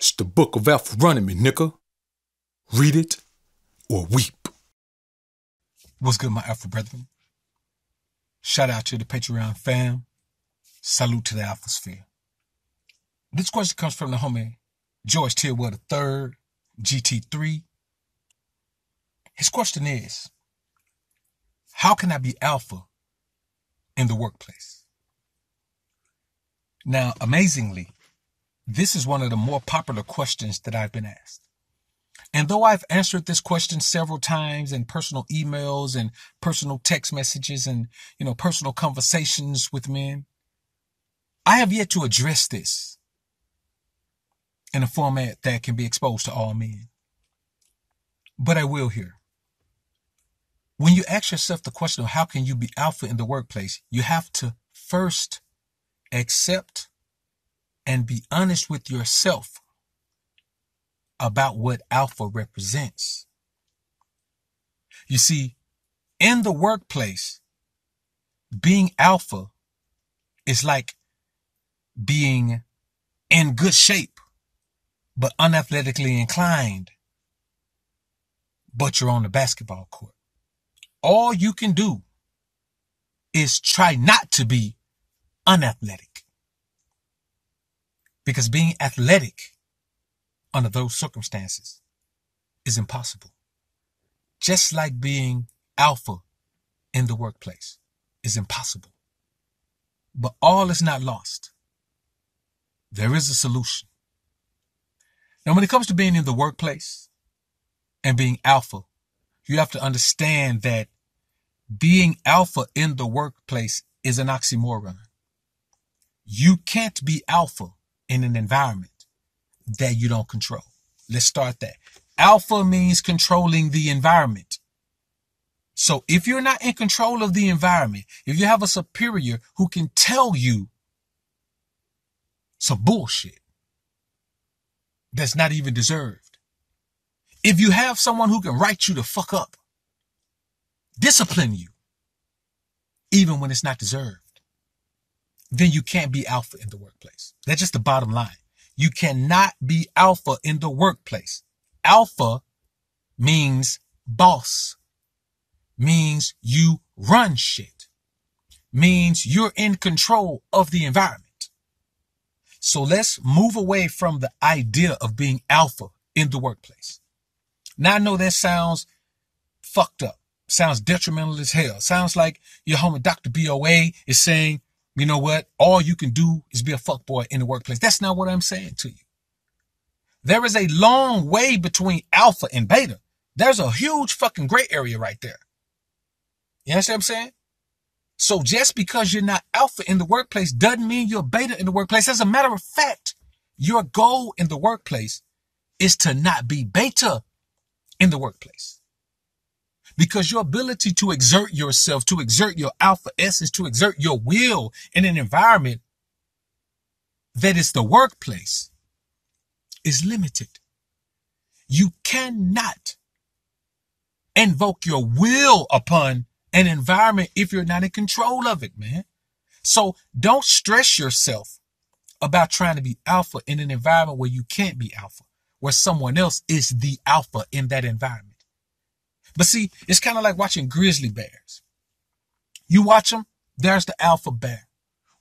It's the book of Alpha running me, nigga. Read it or weep. What's good, my Alpha brethren? Shout out to the Patreon fam. Salute to the AlphaSphere. This question comes from the homie George Tillwell III, GT3. His question is, how can I be alpha in the workplace? Now, amazingly, this is one of the more popular questions that I've been asked. And though I've answered this question several times in personal emails and personal text messages and, personal conversations with men, I have yet to address this in a format that can be exposed to all men. But I will here. When you ask yourself the question of how can you be alpha in the workplace, you have to first accept and be honest with yourself about what alpha represents. You see, in the workplace, being alpha is like being in good shape, but unathletically inclined, but you're on the basketball court. All you can do is try not to be unathletic. Because being athletic under those circumstances is impossible. Just like being alpha in the workplace is impossible. But all is not lost. There is a solution. Now, when it comes to being in the workplace and being alpha, you have to understand that being alpha in the workplace is an oxymoron. You can't be alpha in an environment that you don't control. Let's start that. Alpha means controlling the environment. So if you're not in control of the environment, if you have a superior who can tell you some bullshit that's not even deserved, if you have someone who can write you the fuck up, discipline you, even when it's not deserved, then you can't be alpha in the workplace. That's just the bottom line. You cannot be alpha in the workplace. Alpha means boss, means you run shit, means you're in control of the environment. So let's move away from the idea of being alpha in the workplace. Now I know that sounds fucked up, sounds detrimental as hell. Sounds like your homie Dr. BoA is saying, you know what? All you can do is be a fuckboy in the workplace. That's not what I'm saying to you. There is a long way between alpha and beta. There's a huge fucking gray area right there. You understand what I'm saying? So just because you're not alpha in the workplace doesn't mean you're beta in the workplace. As a matter of fact, your goal in the workplace is to not be beta in the workplace. Because your ability to exert yourself, to exert your alpha essence, to exert your will in an environment that is the workplace is limited. You cannot invoke your will upon an environment if you're not in control of it, man. So don't stress yourself about trying to be alpha in an environment where you can't be alpha, where someone else is the alpha in that environment. But see, it's kind of like watching grizzly bears. You watch them, there's the alpha bear.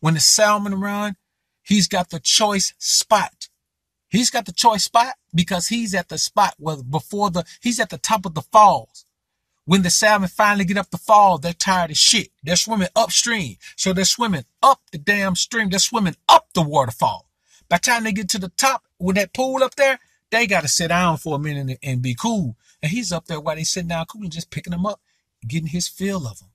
When the salmon run, he's got the choice spot. He's got the choice spot because he's at the spot where he's at the top of the falls. When the salmon finally get up the fall, they're tired of shit. They're swimming upstream. So they're swimming up the damn stream. They're swimming up the waterfall. By the time they get to the top, with that pool up there, they got to sit down for a minute and be cool. And he's up there while they sitting down cool and just picking them up, getting his feel of them.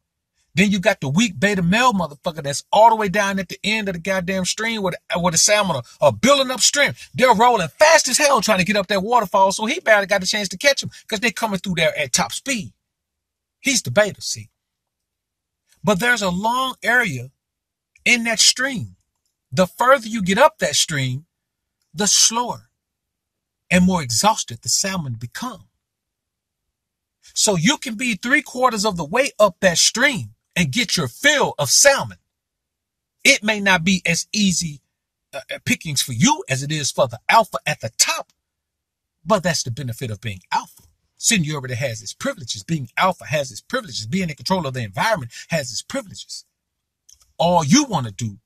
Then you got the weak beta male motherfucker that's all the way down at the end of the goddamn stream where the salmon are building upstream. They're rolling fast as hell trying to get up that waterfall, so he barely got a chance to catch them because they're coming through there at top speed. He's the beta, see. But there's a long area in that stream. The further you get up that stream, the slower and more exhausted the salmon become. So you can be 3/4 of the way up that stream and get your fill of salmon. It may not be as easy pickings for you as it is for the alpha at the top. But that's the benefit of being alpha. Seniority has its privileges. Being alpha has its privileges. Being in control of the environment has its privileges. All you want to do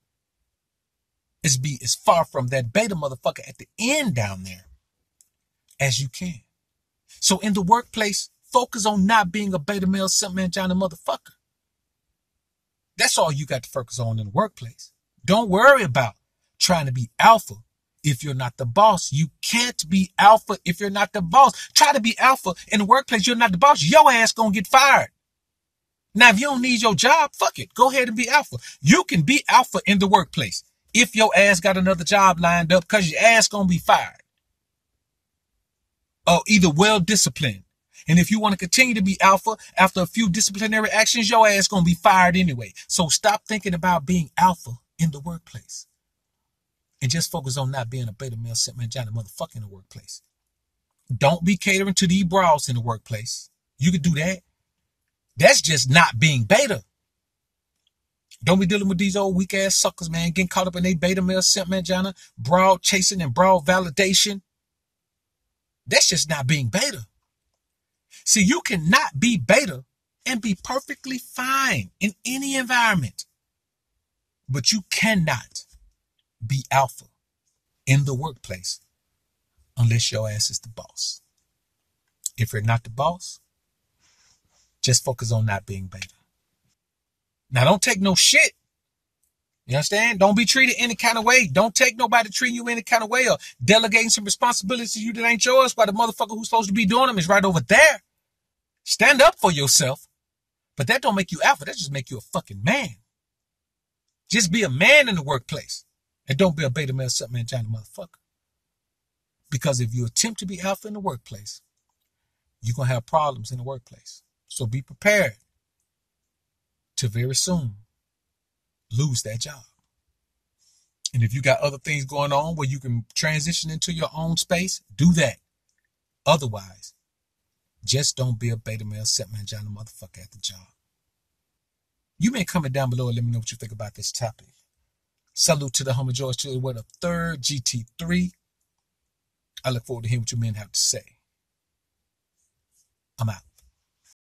is be as far from that beta motherfucker at the end down there as you can. So in the workplace, focus on not being a beta male, simp man, Johnny motherfucker. That's all you got to focus on in the workplace. Don't worry about trying to be alpha if you're not the boss. You can't be alpha if you're not the boss. Try to be alpha in the workplace. You're not the boss. Your ass gonna get fired. Now, if you don't need your job, fuck it. Go ahead and be alpha. You can be alpha in the workplace if your ass got another job lined up, because your ass gonna be fired. Or either well disciplined. And if you want to continue to be alpha after a few disciplinary actions, your ass gonna be fired anyway. So stop thinking about being alpha in the workplace. And just focus on not being a beta male, simp man, Johnny motherfucker in the workplace. Don't be catering to these brawls in the workplace. You can do that. That's just not being beta. Don't be dealing with these old weak ass suckers, man, getting caught up in they beta male, simp man, Johnny, brawl chasing and brawl validation. That's just not being beta. See, you cannot be beta and be perfectly fine in any environment. But you cannot be alpha in the workplace unless your ass is the boss. If you're not the boss, just focus on not being beta. Now, don't take no shit. You understand? Don't be treated any kind of way. Don't take nobody treating you any kind of way or delegating some responsibilities to you that ain't yours while the motherfucker who's supposed to be doing them is right over there. Stand up for yourself. But that don't make you alpha. That just make you a fucking man. Just be a man in the workplace. And don't be a beta male, simp man, Johnny motherfucker. Because if you attempt to be alpha in the workplace, you're going to have problems in the workplace. So be prepared to very soon lose that job. And if you got other things going on where you can transition into your own space, do that. Otherwise, just don't be a beta male, simp man, Johnny motherfucker at the job. You may comment down below and let me know what you think about this topic. Salute to the homie George Chili with a third GT3. I look forward to hearing what you men have to say. I'm out.